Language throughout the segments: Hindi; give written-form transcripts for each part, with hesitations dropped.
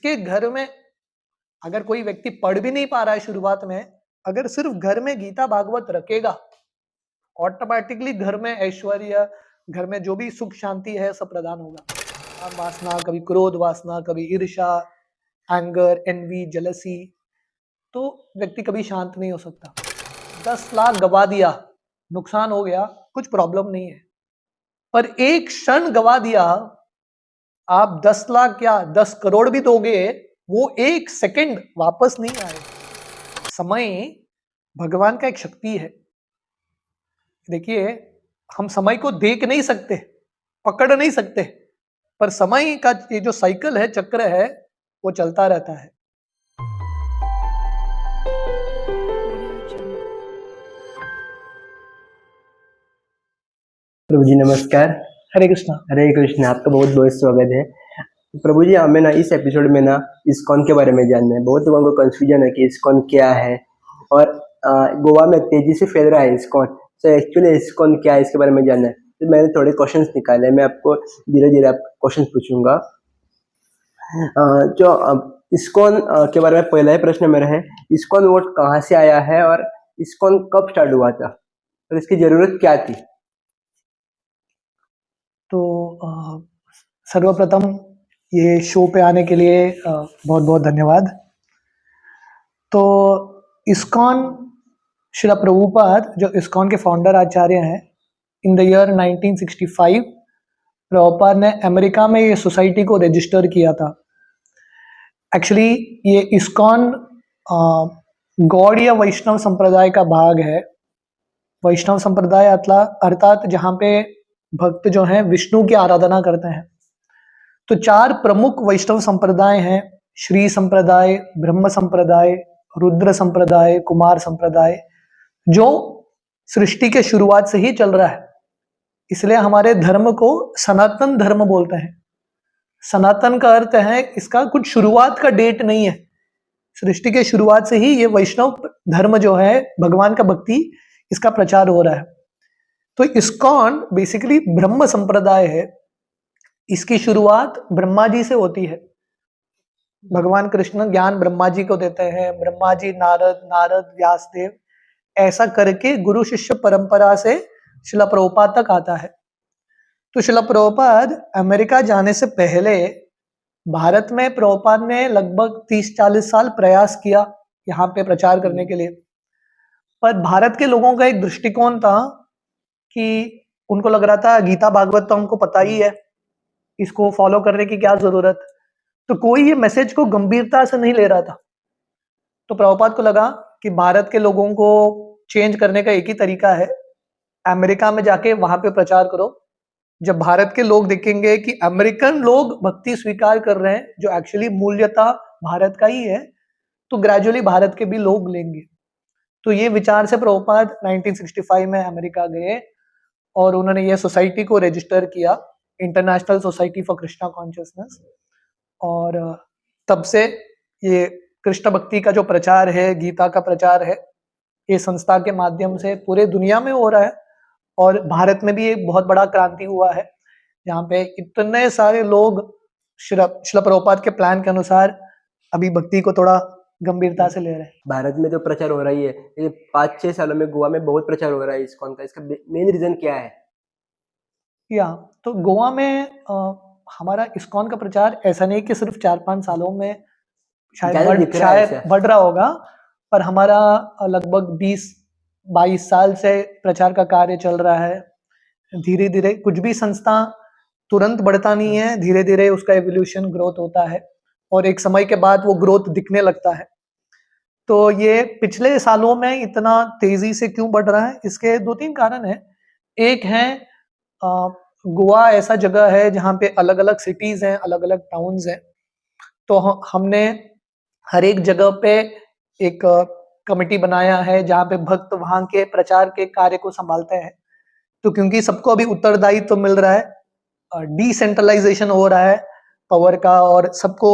जिसके घर में अगर कोई व्यक्ति पढ़ भी नहीं पा रहा है शुरुआत में, अगर सिर्फ घर में गीता भागवत रखेगा, ऑटोमेटिकली घर में ऐश्वर्य, घर में जो भी सुख शांति है सब प्रदान होगा। काम वासना, कभी क्रोध वासना, कभी ईर्ष्या, एंगर, एनवी, जेलसी, तो व्यक्ति कभी शांत नहीं हो सकता। 10 लाख गवा दिया, नुकसान हो गया, कुछ प्रॉब्लम नहीं है, पर एक क्षण गवा दिया, आप 10 लाख क्या 10 करोड़ भी दोगे, वो एक सेकंड वापस नहीं आएगा। समय भगवान का एक शक्ति है। देखिए, हम समय को देख नहीं सकते, पकड़ नहीं सकते, पर समय का ये जो साइकिल है, चक्र है, वो चलता रहता है। प्रभु जी नमस्कार। हरे कृष्णा। हरे कृष्ण। आपका बहुत बहुत स्वागत है। प्रभु जी, हमें ना इस एपिसोड में ना इस्कॉन के बारे में जानना है। बहुत लोगों को कंफ्यूजन है कि इस्कॉन क्या है, और गोवा में तेजी से फैल रहा है इस्कॉन। तो एक्चुअली इस्कॉन क्या है, इसके बारे में जानना है। तो मैंने थोड़े क्वेश्चंस निकाले, मैं आपको धीरे धीरे आप क्वेश्चन पूछूंगा। जो इस्कॉन के बारे में पहला ही प्रश्न मेरा है, इस्कॉन वर्ड कहाँ से आया है और इस्कॉन कब स्टार्ट हुआ था और इसकी जरूरत क्या थी? तो सर्वप्रथम ये शो पे आने के लिए बहुत बहुत धन्यवाद। तो इस्कॉन, श्रील प्रभुपाद जो इस्कॉन के फाउंडर आचार्य हैं, इन द ईयर 1965 प्रभुपाद ने अमेरिका में ये सोसाइटी को रजिस्टर किया था। एक्चुअली ये इस्कॉन गौड़ या वैष्णव संप्रदाय का भाग है। वैष्णव संप्रदाय अर्थात जहाँ पे भक्त जो हैं विष्णु की आराधना करते हैं। तो 4 प्रमुख वैष्णव संप्रदाय हैं: श्री संप्रदाय, ब्रह्म संप्रदाय, रुद्र संप्रदाय, कुमार संप्रदाय, जो सृष्टि के शुरुआत से ही चल रहा है। इसलिए हमारे धर्म को सनातन धर्म बोलते हैं। सनातन का अर्थ है इसका कुछ शुरुआत का डेट नहीं है, सृष्टि के शुरुआत से ही ये वैष्णव धर्म जो है, भगवान का भक्ति, इसका प्रचार हो रहा है। तो इस्कॉन बेसिकली ब्रह्म संप्रदाय है। इसकी शुरुआत ब्रह्मा जी से होती है। भगवान कृष्ण ज्ञान ब्रह्मा जी को देते हैं, ब्रह्मा जी नारद, नारद व्यासदेव, ऐसा करके गुरु शिष्य परंपरा से श्रील प्रभुपाद तक आता है। तो श्रील प्रभुपाद अमेरिका जाने से पहले भारत में प्रभुपाद ने लगभग 30-40 साल प्रयास किया यहाँ पे प्रचार करने के लिए। पर भारत के लोगों का एक दृष्टिकोण था कि उनको लग रहा था गीता भागवत तो हमको पता ही है, इसको फॉलो करने की क्या जरूरत। तो कोई ये मैसेज को गंभीरता से नहीं ले रहा था। तो प्रभुपाद को लगा कि भारत के लोगों को चेंज करने का एक ही तरीका है, अमेरिका में जाके वहां पे प्रचार करो। जब भारत के लोग देखेंगे कि अमेरिकन लोग भक्ति स्वीकार कर रहे हैं, जो एक्चुअली मूल्यता भारत का ही है, तो ग्रेजुअली भारत के भी लोग लेंगे। तो ये विचार से प्रभुपाद 1965 में अमेरिका गए और उन्होंने ये सोसाइटी को रजिस्टर किया, international society for Krishna consciousness. और तब से ये कृष्ण भक्ति का जो प्रचार है, गीता का प्रचार है, ये संस्था के माध्यम से पूरे दुनिया में हो रहा है। और भारत में भी एक बहुत बड़ा क्रांति हुआ है, जहाँ पे इतने सारे लोग श्रील प्रभुपाद के प्लान के अनुसार अभी भक्ति को थोड़ा गंभीरता से ले रहे हैं। भारत में तो प्रचार हो रही है, ये 5-6 सालों में गोवा में बहुत प्रचार हो रहा है इस्कॉन का। इसका मेन रीजन क्या है? तो गोवा में हमारा इस्कॉन का प्रचार ऐसा नहीं कि सिर्फ 4-5 सालों में शायद बढ़ रहा होगा, पर हमारा लगभग 20-22 साल से प्रचार का कार्य चल रहा है। धीरे धीरे, कुछ भी संस्था तुरंत बढ़ता नहीं है, धीरे धीरे उसका एवोल्यूशन, ग्रोथ होता है और एक समय के बाद वो ग्रोथ दिखने लगता है। तो ये पिछले सालों में इतना तेजी से क्यों बढ़ रहा है, इसके 2-3 कारण है। एक है गोवा ऐसा जगह है जहाँ पे अलग अलग सिटीज हैं, अलग अलग टाउन्स हैं। तो हमने हर एक जगह पे एक कमेटी बनाया है जहाँ पे भक्त वहाँ के प्रचार के कार्य को संभालते हैं। तो क्योंकि सबको अभी उत्तरदायित्व तो मिल रहा है, डिसेंट्रलाइजेशन हो रहा है पावर का, और सबको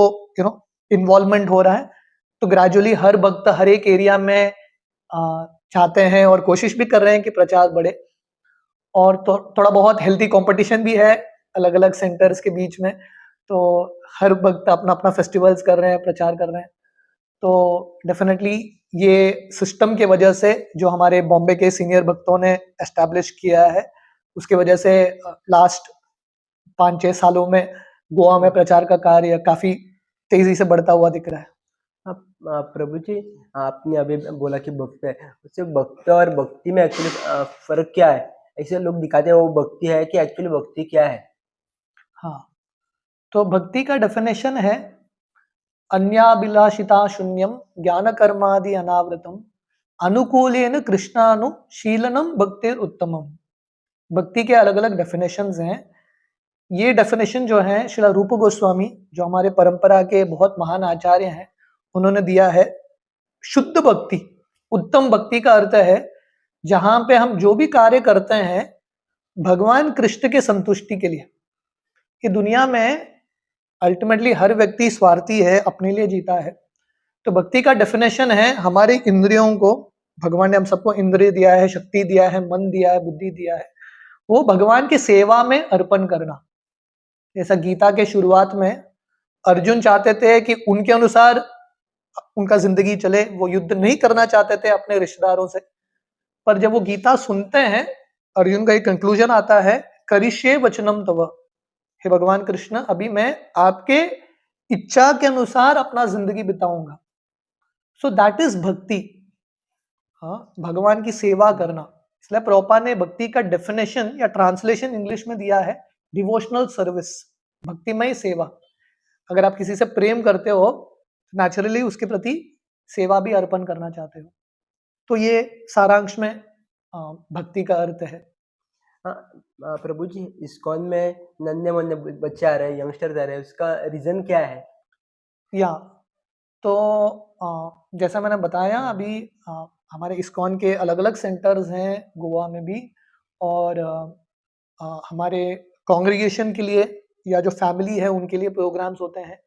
इन्वॉल्वमेंट हो रहा है, तो ग्रेजुअली हर भक्त हर एक एरिया में चाहते हैं और कोशिश भी कर रहे हैं कि प्रचार बढ़े। और तो थोड़ा बहुत हेल्थी कंपटीशन भी है अलग अलग सेंटर्स के बीच में। तो हर वक्त अपना अपना फेस्टिवल्स कर रहे हैं, प्रचार कर रहे हैं। तो डेफिनेटली ये सिस्टम की वजह से जो हमारे बॉम्बे के सीनियर भक्तों ने एस्टैब्लिश किया है, उसकी वजह से लास्ट 5-6 सालों में गोवा में प्रचार का कार्य काफी तेजी से बढ़ता हुआ दिख रहा है। प्रभु जी, आपने अभी बोला कि भक्त है, उससे भक्त और भक्ति में एक्चुअली फर्क क्या है? ऐसे लोग दिखाते हैं वो भक्ति है कि एक्चुअली भक्ति क्या है? हाँ, तो भक्ति का डेफिनेशन है अन्याभिलाषिता शून्यम ज्ञान कर्मादि अनावृतम अनुकूलेन कृष्णानुशीलनम भक्तिर उत्तमम। भक्ति के अलग अलग डेफिनेशंस हैं। ये डेफिनेशन जो है श्रील रूप गोस्वामी जो हमारे परंपरा के बहुत महान आचार्य हैं, उन्होंने दिया है। शुद्ध भक्ति, उत्तम भक्ति का अर्थ है जहां पे हम जो भी कार्य करते हैं भगवान कृष्ण के संतुष्टि के लिए। कि दुनिया में अल्टीमेटली हर व्यक्ति स्वार्थी है, अपने लिए जीता है। तो भक्ति का डेफिनेशन है हमारे इंद्रियों को, भगवान ने हम सबको इंद्रिय दिया है, शक्ति दिया है, मन दिया है, बुद्धि दिया है, वो भगवान की सेवा में अर्पण करना। जैसा गीता के शुरुआत में अर्जुन चाहते थे कि उनके अनुसार उनका जिंदगी चले, वो युद्ध नहीं करना चाहते थे अपने रिश्तेदारों से। पर जब वो गीता सुनते हैं, अर्जुन का एक कंक्लूजन आता है, करिष्ये वचनम तव, हे भगवान कृष्ण अभी मैं आपके इच्छा के अनुसार अपना जिंदगी बिताऊंगा। सो दैट इज भक्ति। हाँ, भगवान की सेवा करना। इसलिए प्रभुपाद ने भक्ति का डेफिनेशन या ट्रांसलेशन इंग्लिश में दिया है डिवोशनल सर्विस, भक्तिमय सेवा। अगर आप किसी से प्रेम करते हो, नेचुरली उसके प्रति सेवा भी अर्पण करना चाहते हो। तो ये सारांश में भक्ति का अर्थ है। प्रभु जी, इस्कॉन में नन्हे मुन्ने बच्चे आ रहे हैं, यंगस्टर्स आ रहे हैं, उसका रीजन क्या है? या तो जैसा मैंने बताया अभी, हमारे इस्कॉन के अलग अलग सेंटर्स हैं गोवा में भी, और हमारे कांग्रीगेशन के लिए या जो फैमिली है उनके लिए प्रोग्राम्स होते हैं।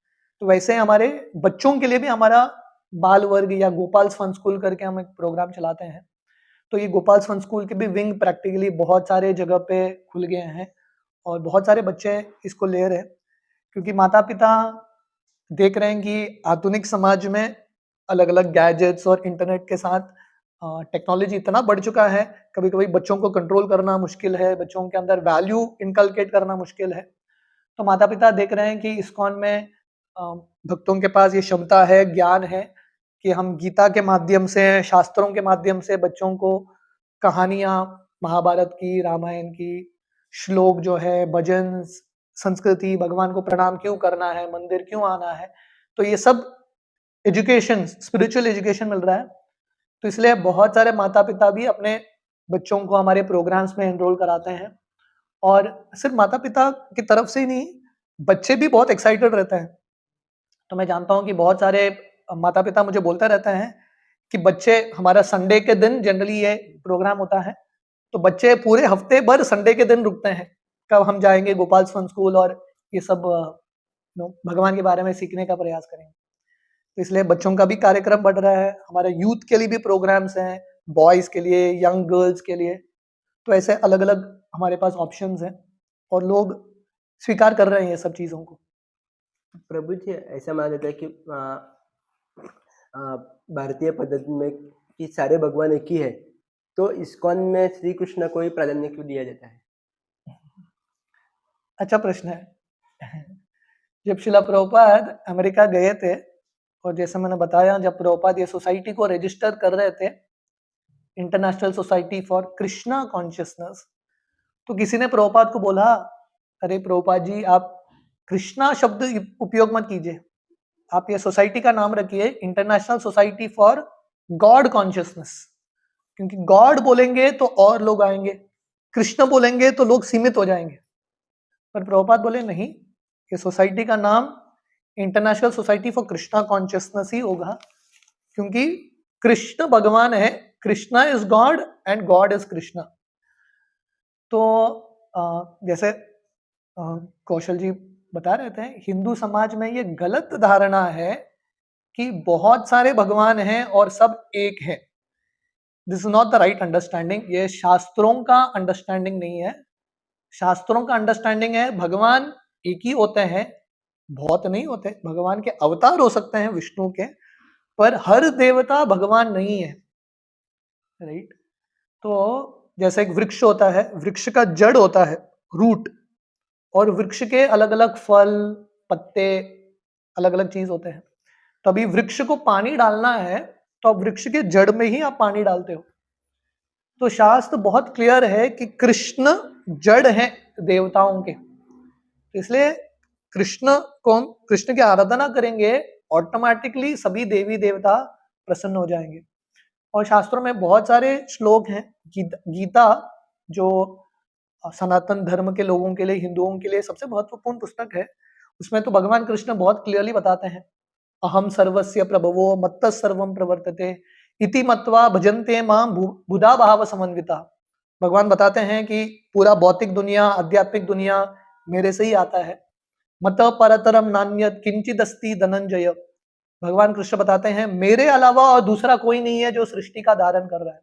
तो वैसे हमारे बच्चों के लिए भी हमारा बाल वर्ग या गोपाल्स फन स्कूल करके हम एक प्रोग्राम चलाते हैं। तो ये गोपाल्स फन स्कूल के भी विंग प्रैक्टिकली बहुत सारे जगह पे खुल गए हैं और बहुत सारे बच्चे इसको ले रहे हैं, क्योंकि माता पिता देख रहे हैं कि आधुनिक समाज में अलग अलग गैजेट्स और इंटरनेट के साथ टेक्नोलॉजी इतना बढ़ चुका है, कभी कभी बच्चों को कंट्रोल करना मुश्किल है, बच्चों के अंदर वैल्यू इनकलकेट करना मुश्किल है। तो माता पिता देख रहे हैं कि इस्कॉन में भक्तों के पास ये क्षमता है, ज्ञान है कि हम गीता के माध्यम से, शास्त्रों के माध्यम से बच्चों को कहानियां, महाभारत की, रामायण की, श्लोक जो है, भजन, संस्कृति, भगवान को प्रणाम क्यों करना है, मंदिर क्यों आना है, तो ये सब एजुकेशन, स्पिरिचुअल एजुकेशन मिल रहा है। तो इसलिए बहुत सारे माता पिता भी अपने बच्चों को हमारे प्रोग्राम्स में एनरोल कराते हैं। और सिर्फ माता पिता की तरफ से ही नहीं, बच्चे भी बहुत एक्साइटेड रहते हैं। तो मैं जानता हूँ कि बहुत सारे माता पिता मुझे बोलते रहते हैं कि बच्चे, हमारा संडे के दिन जनरली ये प्रोग्राम होता है, तो बच्चे पूरे हफ्ते भर संडे के दिन रुकते हैं, कब हम जाएंगे गोपाल फन स्कूल और ये सब भगवान के बारे में सीखने का प्रयास करेंगे। तो इसलिए बच्चों का भी कार्यक्रम बढ़ रहा है, हमारे यूथ के लिए भी प्रोग्राम्स हैं, बॉयज के लिए, यंग गर्ल्स के लिए। तो ऐसे अलग अलग हमारे पास ऑप्शंस हैं और लोग स्वीकार कर रहे हैं ये सब चीज़ों को। प्रभु जी, ऐसा माना जाता है कि भारतीय पद्धति में कि सारे भगवान एक ही है, तो इस्कॉन में श्री कृष्ण को ही प्राधान्य क्यों दिया जाता है? अच्छा प्रश्न है। जब शिला प्रभुपाद अमेरिका गए थे, और जैसे मैंने बताया, जब प्रभुपाद ये सोसाइटी को रजिस्टर कर रहे थे, international society for Krishna consciousness, तो किसी ने प्रभुपाद को बोला, अरे प्रभुपाद जी, आप कृष्णा शब्द उपयोग मत कीजिए, आप ये सोसाइटी का नाम रखिए international society for God consciousness, क्योंकि गॉड बोलेंगे तो और लोग आएंगे, कृष्ण बोलेंगे तो लोग सीमित हो जाएंगे। पर प्रभुपाद बोले नहीं, ये सोसाइटी का नाम international society for Krishna consciousness ही होगा, क्योंकि कृष्ण भगवान है, Krishna is God and God is Krishna. तो जैसे कौशल जी बता रहे थे, हिंदू समाज में ये गलत धारणा है कि बहुत सारे भगवान हैं और सब एक है। This is not the right understanding. ये शास्त्रों का अंडरस्टैंडिंग नहीं है। शास्त्रों का अंडरस्टैंडिंग है भगवान एक ही होते हैं, बहुत नहीं होते, भगवान के अवतार हो सकते हैं विष्णु के, पर हर देवता भगवान नहीं है, राइट। तो जैसे एक वृक्ष होता है, वृक्ष का जड़ होता है, रूट, और वृक्ष के अलग अलग फल, पत्ते, अलग अलग चीज होते हैं। तो अभी वृक्ष को पानी डालना है तो अब वृक्ष के जड़ में ही आप पानी डालते हो। तो शास्त्र बहुत क्लियर है कि कृष्ण जड़ है देवताओं के, तो इसलिए कृष्ण की आराधना करेंगे, ऑटोमेटिकली सभी देवी देवता प्रसन्न हो जाएंगे। और शास्त्रों में बहुत सारे श्लोक हैं, गीता जो सनातन धर्म के लोगों के लिए, हिंदुओं के लिए सबसे महत्वपूर्ण पुस्तक है, उसमें तो भगवान कृष्ण बहुत क्लियरली बताते हैं, अहम सर्वस्य प्रभवो मत्तः सर्वम प्रवर्तते इति मत्वा भजन्ते मां बुधा भाव समन्विता। भगवान बताते हैं कि पूरा भौतिक दुनिया, आध्यात्मिक दुनिया मेरे से ही आता है। मत परतरम नान्यत किंचिदस्ति धनंजय। भगवान कृष्ण बताते हैं मेरे अलावा और दूसरा कोई नहीं है जो सृष्टि का धारण कर रहा है।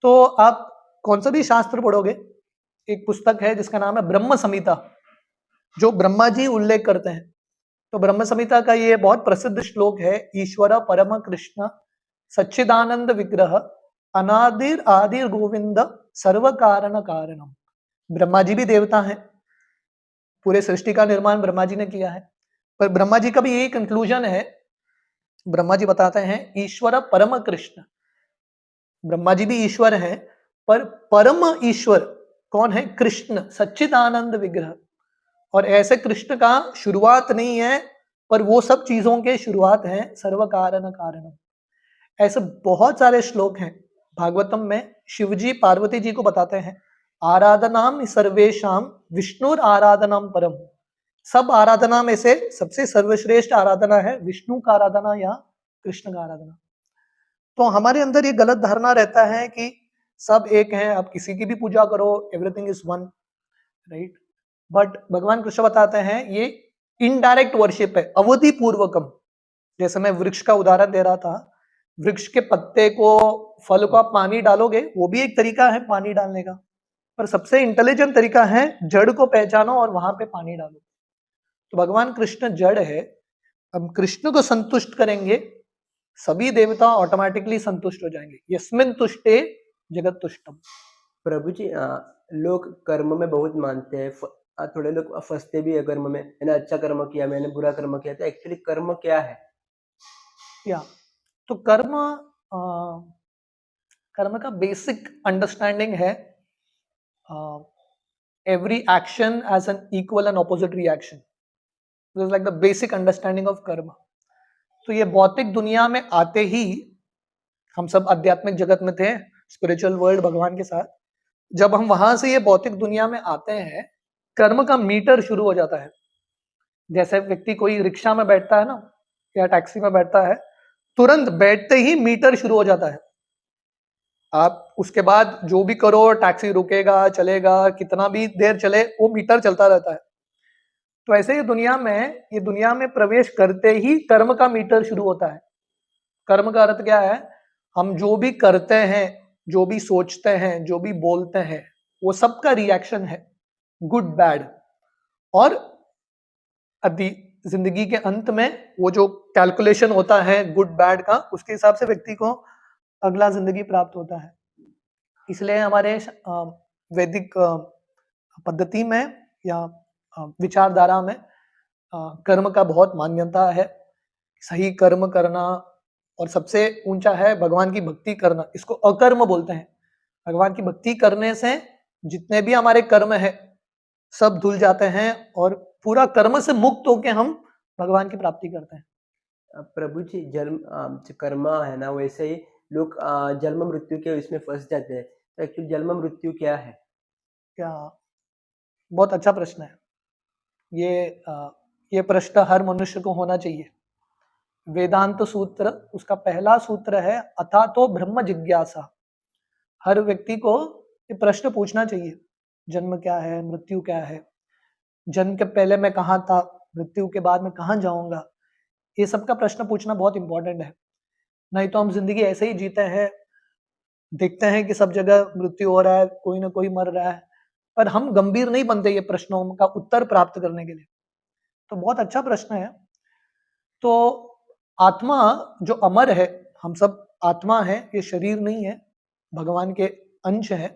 तो आप कौन सा भी शास्त्र पढ़ोगे, एक पुस्तक है जिसका नाम है ब्रह्म संहिता, जो ब्रह्मा जी उल्लेख करते हैं। तो ब्रह्म संहिता का ये बहुत प्रसिद्ध श्लोक है, ईश्वर परम कृष्ण सच्चिदानंद विग्रह अनादिर आदिर गोविंद सर्व कारण कारणम। ब्रह्मा जी भी देवता हैं, पूरे सृष्टि का निर्माण ब्रह्मा जी ने किया है, पर ब्रह्मा जी का भी यही कंक्लूजन है। ब्रह्मा जी बताते हैं ईश्वर परम कृष्ण, ब्रह्मा जी भी ईश्वर हैं, पर परम ईश्वर कौन है? कृष्ण सच्चिदानंद विग्रह। और ऐसे कृष्ण का शुरुआत नहीं है, पर वो सब चीजों के शुरुआत है, सर्व कारण कारणम। ऐसे बहुत सारे श्लोक हैं भागवतम में। शिवजी पार्वती जी को बताते हैं आराधनाम सर्वेशाम विष्णुर आराधनाम परम। सब आराधना में से सबसे सर्वश्रेष्ठ आराधना है विष्णु का आराधना या कृष्ण का आराधना। तो हमारे अंदर ये गलत धारणा रहता है कि सब एक हैं, आप किसी की भी पूजा करो, everything is one, right. But भगवान कृष्ण बताते हैं ये इनडायरेक्ट वर्शिप है, अवधि पूर्वकम। जैसे मैं वृक्ष का उदाहरण दे रहा था, वृक्ष के पत्ते को, फल को आप पानी डालोगे, वो भी एक तरीका है पानी डालने का, पर सबसे इंटेलिजेंट तरीका है जड़ को पहचानो और वहां पे पानी डालो। तो भगवान कृष्ण जड़ है, हम कृष्ण को संतुष्ट करेंगे, सभी देवता ऑटोमेटिकली संतुष्ट हो जाएंगे। यस्मिन तुष्टे जगत तुष्टम। प्रभु जी लोग कर्म में बहुत मानते हैं, थोड़े लोग फंसते भी है कर्म में, मैंने अच्छा कर्म किया, मैंने बुरा कर्म किया, तो एक्चुअली कर्म क्या है? या तो कर्म का बेसिक अंडरस्टैंडिंग है every action has an equal and opposite reaction. This is like the basic understanding of karma. तो ये भौतिक दुनिया में आते ही, हम सब आध्यात्मिक जगत में थे, स्पिरिचुअल वर्ल्ड भगवान के साथ, जब हम वहां से ये भौतिक दुनिया में आते हैं, कर्म का मीटर शुरू हो जाता है। जैसे व्यक्ति कोई रिक्शा में बैठता है ना, या टैक्सी में बैठता है, तुरंत बैठते ही मीटर शुरू हो जाता है। आप उसके बाद जो भी करो, टैक्सी रुकेगा, चलेगा, कितना भी देर चले, वो मीटर चलता रहता है। तो ऐसे ही ये दुनिया में प्रवेश करते ही कर्म का मीटर शुरू होता है। कर्म का अर्थ क्या है? हम जो भी करते हैं, जो भी सोचते हैं, जो भी बोलते हैं, वो सबका रिएक्शन है, गुड बैड। और जिंदगी के अंत में वो जो कैलकुलेशन होता है गुड बैड का, उसके हिसाब से व्यक्ति को अगला जिंदगी प्राप्त होता है। इसलिए हमारे वैदिक पद्धति में या विचारधारा में कर्म का बहुत मान्यता है। सही कर्म करना, और सबसे ऊंचा है भगवान की भक्ति करना, इसको अकर्म बोलते हैं। भगवान की भक्ति करने से जितने भी हमारे कर्म है सब धुल जाते हैं, और पूरा कर्म से मुक्त होके हम भगवान की प्राप्ति करते हैं। प्रभु जी जन्म जो कर्म है ना, वैसे ही लोग जन्म मृत्यु के इसमें फंस जाते हैं, तो एक्चुअली जन्म मृत्यु क्या है? क्या बहुत अच्छा प्रश्न है ये। ये प्रश्न हर मनुष्य को होना चाहिए। वेदांत सूत्र, उसका पहला सूत्र है अथा तो ब्रह्म जिज्ञासा। हर व्यक्ति को ये प्रश्न पूछना चाहिए, जन्म क्या है, मृत्यु क्या है, जन्म के पहले मैं कहाँ था, मृत्यु के बाद मैं कहाँ जाऊंगा। ये सब का प्रश्न पूछना बहुत इंपॉर्टेंट है। नहीं तो हम जिंदगी ऐसे ही जीते हैं, देखते हैं कि सब जगह मृत्यु हो रहा है, कोई ना कोई मर रहा है, पर हम गंभीर नहीं बनते ये प्रश्नों का उत्तर प्राप्त करने के लिए। तो बहुत अच्छा प्रश्न है। तो आत्मा जो अमर है, हम सब आत्मा है, ये शरीर नहीं है, भगवान के अंश है।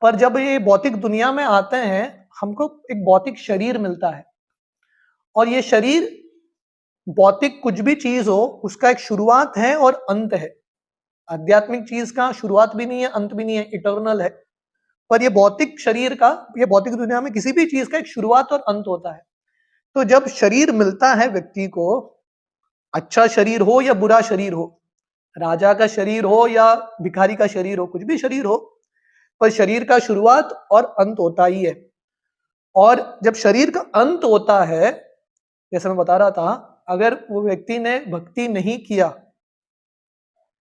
पर जब ये भौतिक दुनिया में आते हैं, हमको एक भौतिक शरीर मिलता है, और ये शरीर भौतिक कुछ भी चीज हो, उसका एक शुरुआत है और अंत है। आध्यात्मिक चीज का शुरुआत भी नहीं है, अंत भी नहीं है, इटर्नल है। पर ये भौतिक शरीर का, ये भौतिक दुनिया में किसी भी चीज का एक शुरुआत और अंत होता है। तो जब शरीर मिलता है व्यक्ति को, अच्छा शरीर हो या बुरा शरीर हो, राजा का शरीर हो या भिखारी का शरीर हो, कुछ भी शरीर हो, पर शरीर का शुरुआत और अंत होता ही है। और जब शरीर का अंत होता है, जैसे मैं बता रहा था, अगर वो व्यक्ति ने भक्ति नहीं किया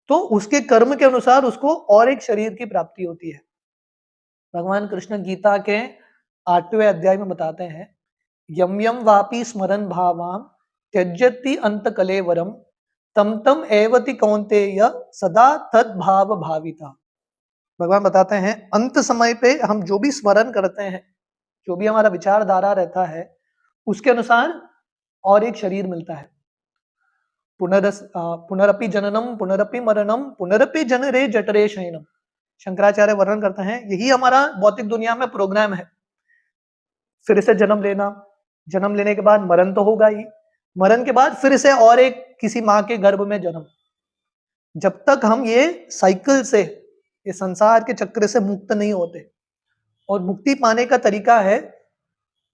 तो उसके कर्म के अनुसार उसको और एक शरीर की प्राप्ति होती है। भगवान कृष्ण गीता के 8वें अध्याय में बताते हैं, यम यम वापि स्मरन भावाम त्यजति अंत कलेवरम तम तम एवति कौन्तेय सदा तद भाव भाविता। भगवान बताते हैं, अंत समय पे हम जो भी स्मरण करते हैं, जो भी हमारा विचारधारा रहता है, उसके अनुसार और एक शरीर मिलता है। पुनरपि जननम पुनरपि मरणम पुनरपि जनरे जठरे शयनम। शंकराचार्य वर्णन करते हैं, यही हमारा भौतिक दुनिया में प्रोग्राम है। फिर से जन्म लेना, जन्म लेने के बाद मरण तो होगा ही, मरण के बाद फिर से और एक किसी माँ के गर्भ में जन्म। जब तक हम ये साइकिल से, ये संसार के चक्र से मुक्त नहीं होते। और मुक्ति पाने का तरीका है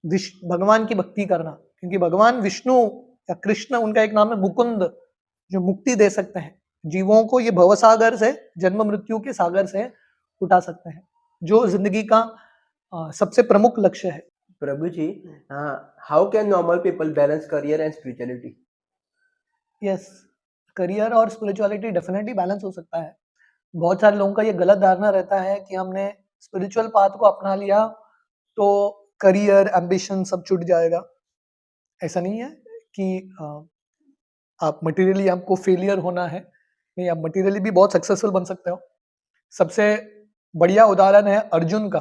भगवान की भक्ति करना, क्योंकि भगवान विष्णु या कृष्ण, उनका एक नाम है मुकुंद, जो मुक्ति दे सकते हैं जीवों को, ये भवसागर से, जन्म मृत्यु के सागर से उठा सकते हैं, जो जिंदगी का सबसे प्रमुख लक्ष्य है। Prabhu ji, how can normal people balance career and spirituality? Yes, career और स्पिरिचुअलिटी डेफिनेटली बैलेंस हो सकता है। बहुत सारे लोगों का ये गलत धारणा रहता है कि हमने स्पिरिचुअल पाथ को अपना लिया तो करियर, एम्बिशन सब छूट जाएगा। ऐसा नहीं है कि आप मटेरियली आपको फेलियर होना है, नहीं, आप मटेरियली भी बहुत सक्सेसफुल बन सकते हो। सबसे बढ़िया उदाहरण है अर्जुन का।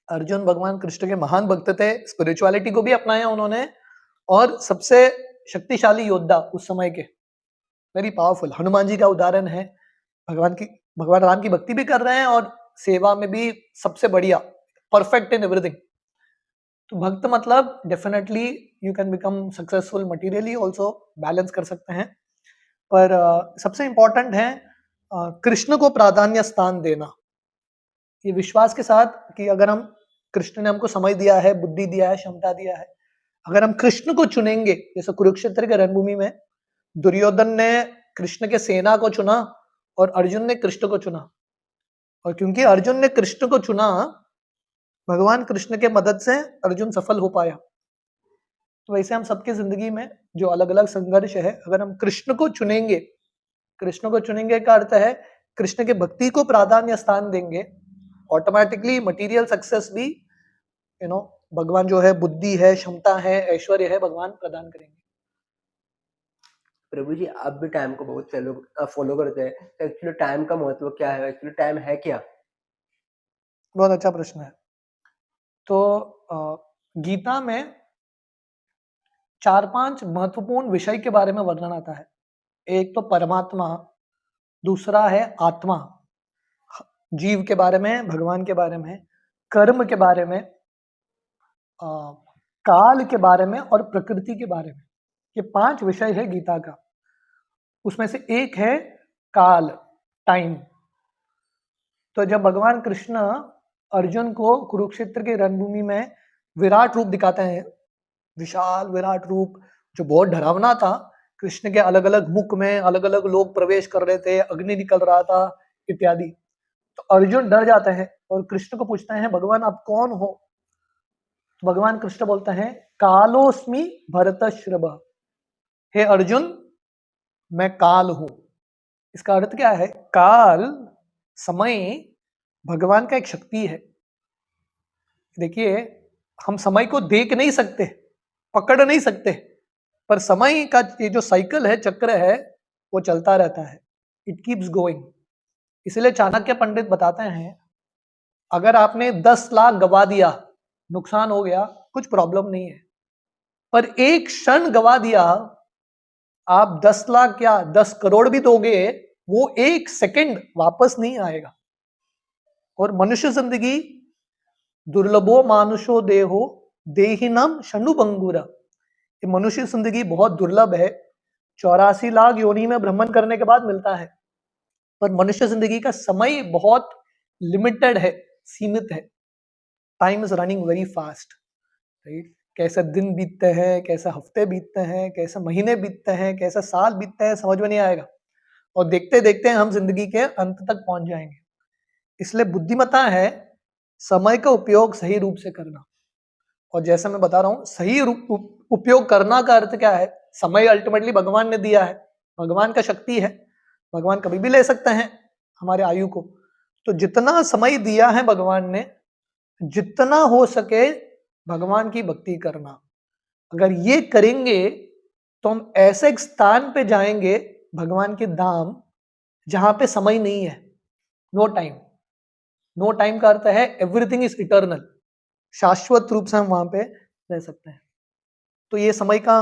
अर्जुन भगवान कृष्ण के महान भक्त थे, स्पिरिचुअलिटी को भी अपनाया उन्होंने, और सबसे शक्तिशाली योद्धा उस समय के, वेरी पावरफुल। हनुमान जी का उदाहरण है, भगवान राम की भक्ति भी कर रहे हैं और सेवा में भी सबसे बढ़िया, परफेक्ट इन एवरीथिंग। तो भक्त मतलब definitely you can become successful materially also, balance कर सकते हैं। पर सबसे इंपॉर्टेंट है कृष्ण को प्राधान्य स्थान देना, ये विश्वास के साथ कि अगर हम, कृष्ण ने हमको समय दिया है, बुद्धि दिया है, क्षमता दिया है, अगर हम कृष्ण को चुनेंगे, जैसे कुरुक्षेत्र के रणभूमि में दुर्योधन ने कृष्ण के सेना को चुना और अर्जुन ने कृष्ण को चुना, और क्योंकि अर्जुन ने कृष्ण को चुना, भगवान कृष्ण के मदद से अर्जुन सफल हो पाया। तो वैसे हम सबकी जिंदगी में जो अलग अलग संघर्ष है, अगर हम कृष्ण को चुनेंगे, कृष्ण को चुनेंगे का अर्थ है कृष्ण के भक्ति को प्राधान्य स्थान देंगे, ऑटोमेटिकली मटेरियल सक्सेस भी, भगवान जो है, बुद्धि है, क्षमता है, ऐश्वर्य है, भगवान प्रदान करेंगे। प्रभु जी, आप भी टाइम को बहुत फॉलो करते हैं, तो एक्चुअली टाइम का महत्व क्या है? एक्चुअली टाइम है क्या? बहुत अच्छा प्रश्न है। तो गीता में 4-5 महत्वपूर्ण विषय के बारे में वर्णन आता है। एक तो परमात्मा, दूसरा है आत्मा, जीव के बारे में, भगवान के बारे में, कर्म के बारे में, काल के बारे में और प्रकृति के बारे में। ये 5 विषय है गीता का। उसमें से एक है काल, टाइम। तो जब भगवान कृष्ण अर्जुन को कुरुक्षेत्र के रणभूमि में विराट रूप दिखाते हैं, विशाल विराट रूप जो बहुत डरावना था, कृष्ण के अलग अलग मुख में अलग अलग लोग प्रवेश कर रहे थे, अग्नि निकल रहा था इत्यादि। तो अर्जुन डर जाते हैं और कृष्ण को पूछते हैं, भगवान आप कौन हो? तो भगवान कृष्ण बोलते हैं, कालोस्मि भरतश्रभ। हे अर्जुन, मैं काल हूं। इसका अर्थ क्या है? काल, समय, भगवान का एक शक्ति है। देखिए, हम समय को देख नहीं सकते, पकड़ नहीं सकते, पर समय का ये जो साइकिल है, चक्र है, वो चलता रहता है, इट कीप्स गोइंग। इसलिए चाणक्य पंडित बताते हैं, अगर आपने 10 लाख गवा दिया, नुकसान हो गया, कुछ प्रॉब्लम नहीं है, पर एक क्षण गवा दिया, आप 10 लाख या 10 करोड़ भी दोगे, वो एक सेकंड वापस नहीं आएगा। और मनुष्य जिंदगी दुर्लभो मानुषो देहो देहिनम शनुभंगुरा, ये मनुष्य जिंदगी बहुत दुर्लभ है। 84 लाख योनि में भ्रमण करने के बाद मिलता है, पर मनुष्य जिंदगी का समय बहुत लिमिटेड है, सीमित है। Time is running very fast, right. कैसे दिन बीतते हैं, कैसे हफ्ते बीतते हैं, कैसे महीने बीतते हैं, कैसे साल बीतते हैं, समझ में नहीं आएगा। और देखते देखते हम जिंदगी के अंत तक पहुंच जाएंगे। इसलिए बुद्धिमत्ता है समय का उपयोग सही रूप से करना। और जैसे मैं बता रहा हूं, सही उपयोग करना का अर्थ क्या है? समय अल्टीमेटली भगवान ने दिया है, भगवान का शक्ति है, भगवान कभी भी ले सकते हैं हमारे आयु को। तो जितना समय दिया है भगवान ने, जितना हो सके भगवान की भक्ति करना। अगर ये करेंगे तो हम ऐसे एक स्थान पे जाएंगे, भगवान के धाम, जहां पे समय नहीं है, नो टाइम। नो टाइम का अर्थ है एवरीथिंग इज इटर्नल, शाश्वत रूप से हम वहां पे रह सकते हैं। तो ये समय का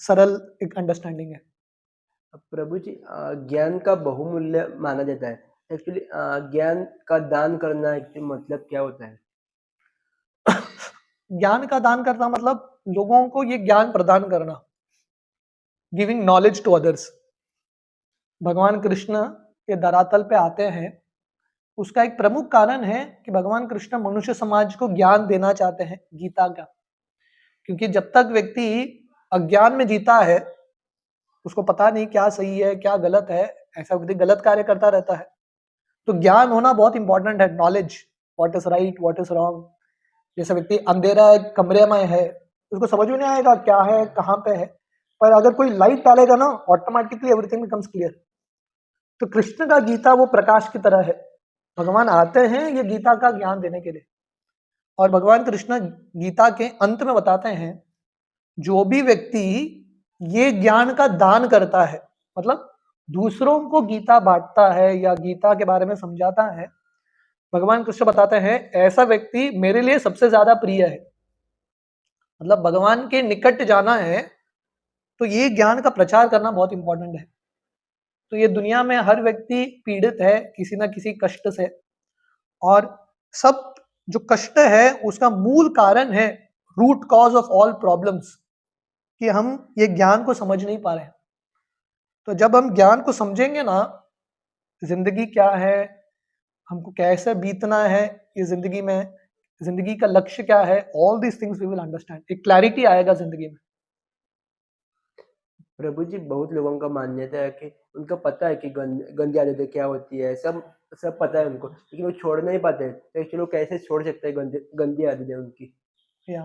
सरल एक अंडरस्टैंडिंग है। प्रभु जी, ज्ञान का बहुमूल्य माना जाता है। एक्चुअली ज्ञान का दान करना एक्चुअली मतलब क्या होता है? ज्ञान का दान करना मतलब लोगों को ये ज्ञान प्रदान करना, गिविंग नॉलेज टू अदर्स। भगवान कृष्ण के धरातल पे आते हैं, उसका एक प्रमुख कारण है कि भगवान कृष्ण मनुष्य समाज को ज्ञान देना चाहते हैं, गीता का। क्योंकि जब तक व्यक्ति अज्ञान में जीता है, उसको पता नहीं क्या सही है क्या गलत है, ऐसा व्यक्ति गलत कार्य करता रहता है। तो ज्ञान होना बहुत इंपॉर्टेंट है, knowledge, what is right what is wrong. जैसे व्यक्ति अंधेरा है, कमरे में है, उसको समझ में नहीं आएगा क्या है कहाँ पे है, पर अगर कोई लाइट डालेगा ना, ऑटोमेटिकली एवरीथिंग बिकम्स क्लियर। तो कृष्ण का गीता वो प्रकाश की तरह है। भगवान आते हैं ये गीता का ज्ञान देने के लिए। और भगवान कृष्ण गीता के अंत में बताते हैं, जो भी व्यक्ति ये ज्ञान का दान करता है, मतलब दूसरों को गीता बांटता है या गीता के बारे में समझाता है, भगवान कृष्ण बताते हैं ऐसा व्यक्ति मेरे लिए सबसे ज्यादा प्रिय है। मतलब भगवान के निकट जाना है तो ये ज्ञान का प्रचार करना बहुत इंपॉर्टेंट है। तो ये दुनिया में हर व्यक्ति पीड़ित है किसी ना किसी कष्ट से, और सब जो कष्ट है उसका मूल कारण है, root cause of all problems, कि हम ये ज्ञान को समझ नहीं पा रहे हैं। तो जब हम ज्ञान को समझेंगे ना, जिंदगी क्या है, हमको कैसे बीतना है ये जिंदगी में, जिंदगी का लक्ष्य क्या है, all these things we will understand. एक क्लैरिटी आएगा जिंदगी में। प्रभु जी, बहुत लोगों का मान्यता है कि उनको पता है कि गंदी आदतें क्या होती है, सब सब पता है उनको, लेकिन वो छोड़ नहीं पाते। तो एक्चुअली वो कैसे छोड़ सकते हैं गंदी आदतें उनकी? या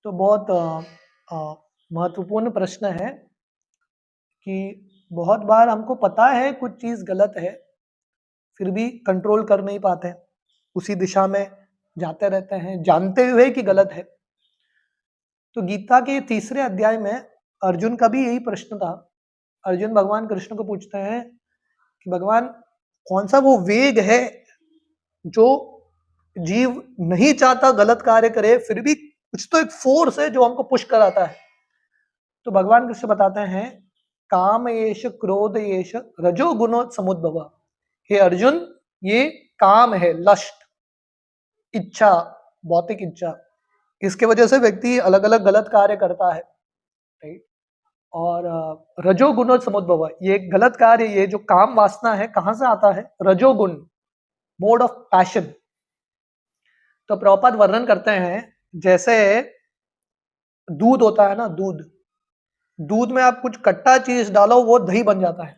तो बहुत महत्वपूर्ण प्रश्न है कि बहुत बार हमको पता है कुछ चीज गलत है, फिर भी कंट्रोल कर नहीं पाते हैं, उसी दिशा में जाते रहते हैं जानते हुए कि गलत है। तो गीता के तीसरे अध्याय में अर्जुन का भी यही प्रश्न था। अर्जुन भगवान कृष्ण को पूछते हैं कि भगवान, कौन सा वो वेग है जो जीव नहीं चाहता गलत कार्य करे, फिर भी कुछ तो एक फोर्स है जो हमको पुश कराता है। तो भगवान कृष्ण बताते हैं, काम येष क्रोध येष रजो गुणो समुद्भव। हे अर्जुन, ये काम है, लस्ट, इच्छा, भौतिक इच्छा, इसके वजह से व्यक्ति अलग अलग गलत कार्य करता है, राइट। और रजोगुण समुद्भव, ये गलत कार्य, ये जो काम वासना है कहां से आता है? रजोगुण, मोड ऑफ पैशन। तो प्रभुपाद वर्णन करते हैं, जैसे दूध होता है ना, दूध, दूध में आप कुछ कट्टा चीज डालो वो दही बन जाता है।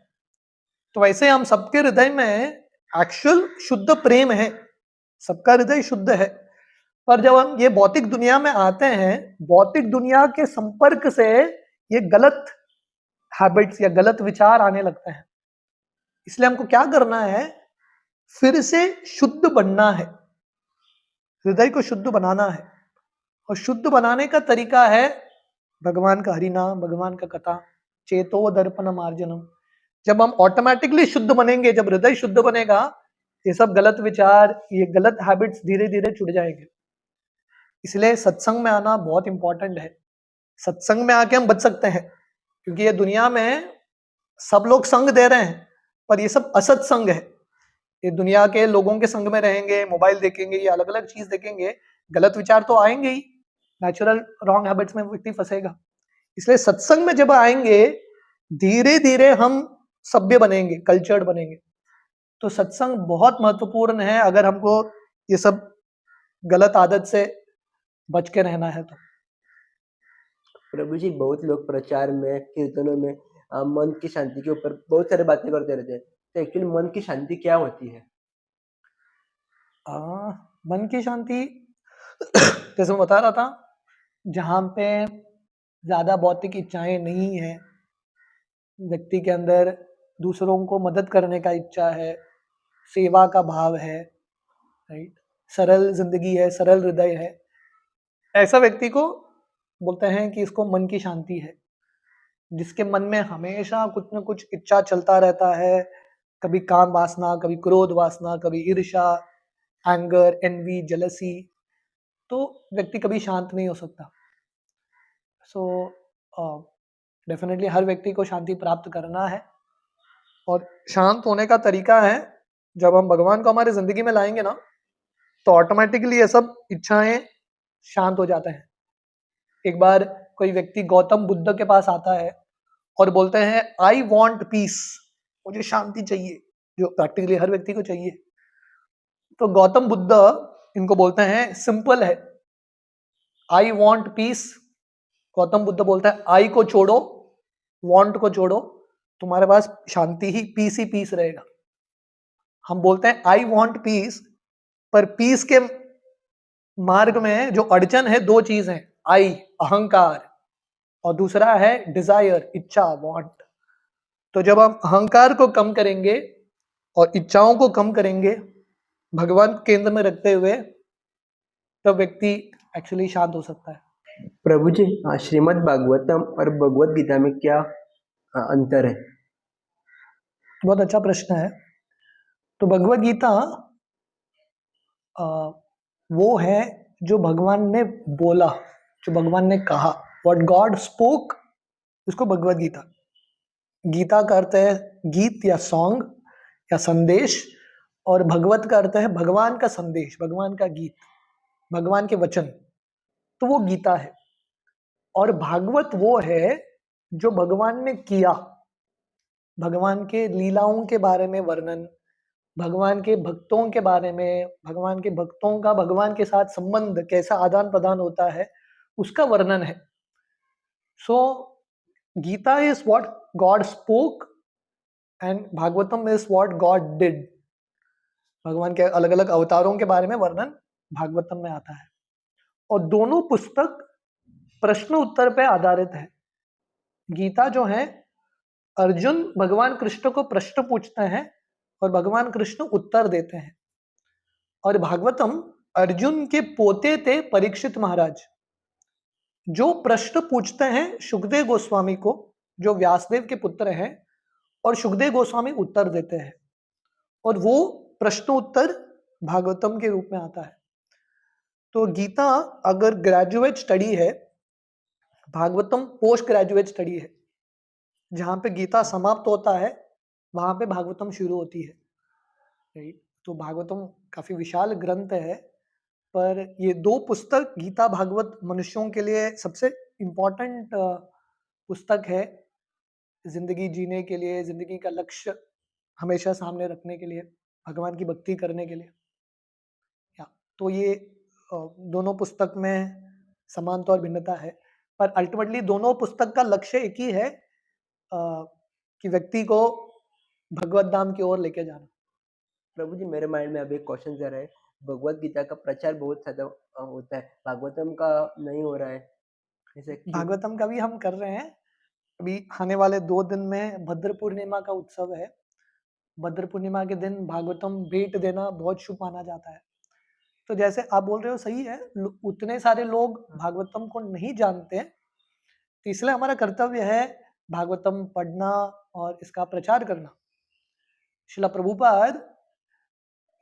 तो वैसे हम सबके हृदय में एक्चुअल शुद्ध प्रेम है, सबका हृदय शुद्ध है, पर जब हम ये भौतिक दुनिया में आते हैं, भौतिक दुनिया के संपर्क से ये गलत हैबिट्स या गलत विचार आने लगते हैं। इसलिए हमको क्या करना है? फिर से शुद्ध बनना है, हृदय को शुद्ध बनाना है। और शुद्ध बनाने का तरीका है भगवान का हरिनाम, भगवान का कथा, चेतो दर्पण मार्जनम। जब हम ऑटोमेटिकली शुद्ध बनेंगे, जब हृदय शुद्ध बनेगा, ये सब गलत विचार, ये गलत हैबिट्स धीरे धीरे छूट जाएंगे। इसलिए सत्संग में आना बहुत इंपॉर्टेंट है। सत्संग में आके हम बच सकते हैं, क्योंकि ये दुनिया में सब लोग संग दे रहे हैं, पर ये सब असत्संग है। ये दुनिया के लोगों के संग में रहेंगे, मोबाइल देखेंगे, ये अलग अलग चीज देखेंगे, गलत विचार तो आएंगे ही, नेचुरल रॉन्ग हैबिट्स में व्यक्ति फंसेगा। इसलिए सत्संग में जब आएंगे, धीरे धीरे हम सभ्य बनेंगे, कल्चर्ड बनेंगे। तो सत्संग बहुत महत्वपूर्ण है अगर हमको ये सब गलत आदत से बच के रहना है तो। प्रभु जी, बहुत लोग प्रचार में, कीर्तनों में मन की शांति के ऊपर बहुत सारी बातें करते रहते हैं, तो एक्चुअली मन की शांति क्या होती है? मन की शांति जैसे मैं बता रहा था, जहाँ पे ज्यादा भौतिक इच्छाएं नहीं है, व्यक्ति के अंदर दूसरों को मदद करने का इच्छा है, सेवा का भाव है, राइट, सरल जिंदगी है, सरल हृदय है, ऐसा व्यक्ति को बोलते हैं कि इसको मन की शांति है। जिसके मन में हमेशा कुछ न कुछ इच्छा चलता रहता है, कभी काम वासना, कभी क्रोध वासना, कभी ईर्ष्या, एंगर, एनवी, जेलसी, तो व्यक्ति कभी शांत नहीं हो सकता। सो डेफिनेटली हर व्यक्ति को शांति प्राप्त करना है, और शांत होने का तरीका है, जब हम भगवान को हमारे जिंदगी में लाएंगे ना, तो ऑटोमेटिकली ये सब इच्छाएं शांत हो जाते हैं। एक बार कोई व्यक्ति गौतम बुद्ध के पास आता है और बोलते हैं आई वॉन्ट पीस, मुझे शांति चाहिए, जो प्रैक्टिकली हर व्यक्ति को चाहिए। तो गौतम बुद्ध इनको बोलते हैं सिंपल है, I want piece. Gautam Buddha बोलता है आई को छोड़ो, वॉन्ट को छोड़ो, तुम्हारे पास शांति ही पीस रहेगा। हम बोलते हैं आई वॉन्ट पीस, पर पीस के मार्ग में जो अड़चन है, दो चीज है, आई अहंकार, और दूसरा है डिजायर, इच्छा, वांट। तो जब हम अहंकार को कम करेंगे और इच्छाओं को कम करेंगे, भगवान केंद्र में रखते हुए, तब व्यक्ति एक्चुअली शांत हो सकता है। प्रभु जी, श्रीमद् भागवतम और भगवत गीता में क्या अंतर है? बहुत अच्छा प्रश्न है। तो भगवत गीता वो है जो भगवान ने बोला, जो भगवान ने कहा, व्हाट गॉड स्पोक, उसको भगवत गीता। गीता का अर्थ है गीत या सॉन्ग या संदेश, और भगवत का अर्थ है भगवान का संदेश, भगवान का गीत, भगवान के वचन, तो वो गीता है। और भागवत वो है जो भगवान ने किया, भगवान के लीलाओं के बारे में वर्णन, भगवान के भक्तों के बारे में, भगवान के भक्तों का भगवान के साथ संबंध कैसा आदान प्रदान होता है, उसका वर्णन है। So Gita is what God spoke and Bhagavatam is what God did. भगवान के अलग अलग अवतारों के बारे में वर्णन भागवतम में आता है, और दोनों पुस्तक प्रश्न उत्तर पे आधारित है। गीता जो है, अर्जुन भगवान कृष्ण को प्रश्न पूछते हैं और भगवान कृष्ण उत्तर देते हैं। और भागवतम अर्जुन के पोते थे परीक्षित महाराज, जो प्रश्न पूछते हैं सुखदेव गोस्वामी को, जो व्यासदेव के पुत्र हैं, और सुखदेव गोस्वामी उत्तर देते हैं, और वो प्रश्न उत्तर भागवतम के रूप में आता है। तो गीता अगर ग्रेजुएट स्टडी है, भागवतम पोस्ट ग्रेजुएट स्टडी है। जहाँ पे गीता समाप्त होता है, वहां पे भागवतम शुरू होती है, राइट। तो भागवतम काफी विशाल ग्रंथ है, पर ये दो पुस्तक, गीता भागवत, मनुष्यों के लिए सबसे इम्पोर्टेंट पुस्तक है, जिंदगी जीने के लिए, जिंदगी का लक्ष्य हमेशा सामने रखने के लिए, भगवान की भक्ति करने के लिए। तो ये दोनों पुस्तक में समानता और भिन्नता है, पर अल्टीमेटली दोनों पुस्तक का लक्ष्य एक ही है, कि व्यक्ति को भगवत धाम की ओर लेके जाना। प्रभु जी, मेरे माइंड में अभी एक क्वेश्चन जा रहा है, भगवत गीता का प्रचार बहुत ज्यादा होता है, भागवतम का नहीं हो रहा है, ऐसे क्यों? भागवतम का भी हम कर रहे हैं। अभी आने वाले 2 दिन में भद्र पूर्णिमा का उत्सव है। भद्र पूर्णिमा के दिन भागवतम भेंट देना बहुत शुभ माना जाता है। तो जैसे आप बोल रहे हो सही है, उतने सारे लोग भागवतम को नहीं जानते हैं, तो इसलिए हमारा कर्तव्य है भागवतम पढ़ना और इसका प्रचार करना। श्रील प्रभुपाद,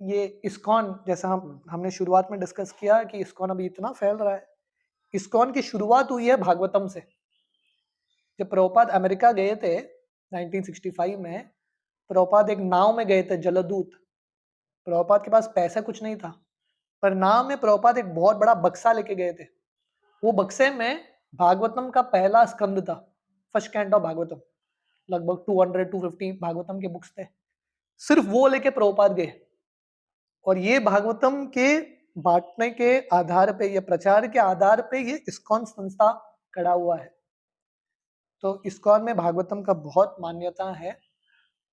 ये इस्कॉन, जैसा हमने शुरुआत में डिस्कस किया कि इस्कॉन अभी इतना फैल रहा है, इस्कॉन की शुरुआत हुई है भागवतम से। जब प्रभुपाद अमेरिका गए थे 1965 में, प्रभुपाद एक नाव में गए थे, जलदूत। प्रभुपाद के पास पैसा कुछ नहीं था, पर नाव में प्रभुपाद एक बहुत बड़ा बक्सा लेके गए थे। वो बक्से में भागवतम का पहला स्कंद था, फर्स्ट कैंट ऑफ भागवतम। लगभग 200-250 भागवतम के बुक्स थे, सिर्फ वो लेके प्रभुपाद गए। और ये भागवतम के बांटने के आधार पे, ये प्रचार के आधार पे ये इस्कॉन संस्था खड़ा हुआ है। तो इस्कॉन में भागवतम का बहुत मान्यता है,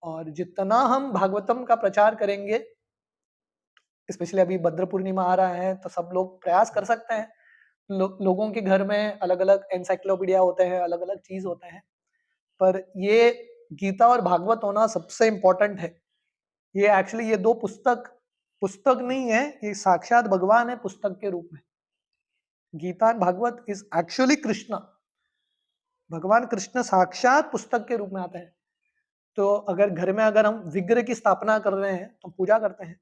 और जितना हम भागवतम का प्रचार करेंगे, स्पेशली अभी भद्र पूर्णिमा आ रहा है, तो सब लोग प्रयास कर सकते हैं। लोगों के घर में अलग अलग एनसाइक्लोपीडिया होते हैं, अलग अलग चीज होते हैं, पर ये गीता और भागवत होना सबसे इम्पोर्टेंट है। ये एक्चुअली ये दो पुस्तक नहीं है, ये साक्षात भगवान है पुस्तक के रूप में। Gita and Bhagavat is actually Krishna, भगवान कृष्ण साक्षात पुस्तक के रूप में आते हैं। तो अगर घर में अगर हम विग्रह की स्थापना कर रहे हैं तो पूजा करते हैं,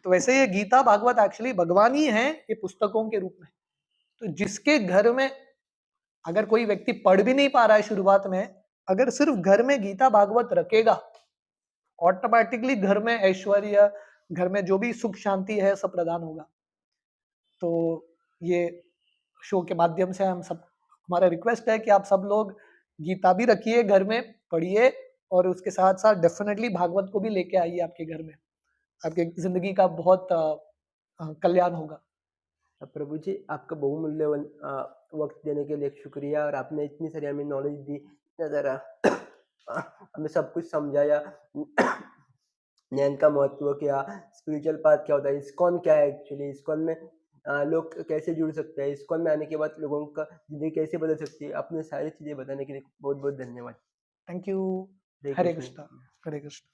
तो वैसे ये गीता भागवत एक्चुअली भगवान ही है, ये पुस्तकों के रूप में। तो जिसके घर में अगर कोई व्यक्ति पढ़ भी नहीं पा रहा है शुरुआत में, अगर सिर्फ घर में गीता भागवत रखेगा, ऑटोमेटिकली घर में ऐश्वर्य, घर में जो भी सुख शांति है, सब प्रदान होगा। तो ये शो के माध्यम से हम सब, हमारा रिक्वेस्ट है कि आप सब लोग गीता भी रखिए, घर में पढ़िए, और उसके साथ साथ डेफिनेटली भागवत को भी लेके आइए आपके घर में। आपकी जिंदगी का बहुत कल्याण होगा। प्रभु जी, आपका बहुमूल्यवान वक्त देने के लिए शुक्रिया, और आपने इतनी सारी हमें नॉलेज दी, इतना सारा हमें सब कुछ समझाया। ज्ञान का महत्व क्या, स्पिरिचुअल पाथ क्या होता है, इस्कॉन क्या है एक्चुअली, इस्कॉन में लोग कैसे जुड़ सकते हैं, इस्कॉन में आने के बाद लोगों का जिंदगी कैसे बदल सकती है, आपने सारी चीजें बताने के लिए बहुत बहुत धन्यवाद। Thank you. Hare Hare Krishna. Krishna. Hare Krishna.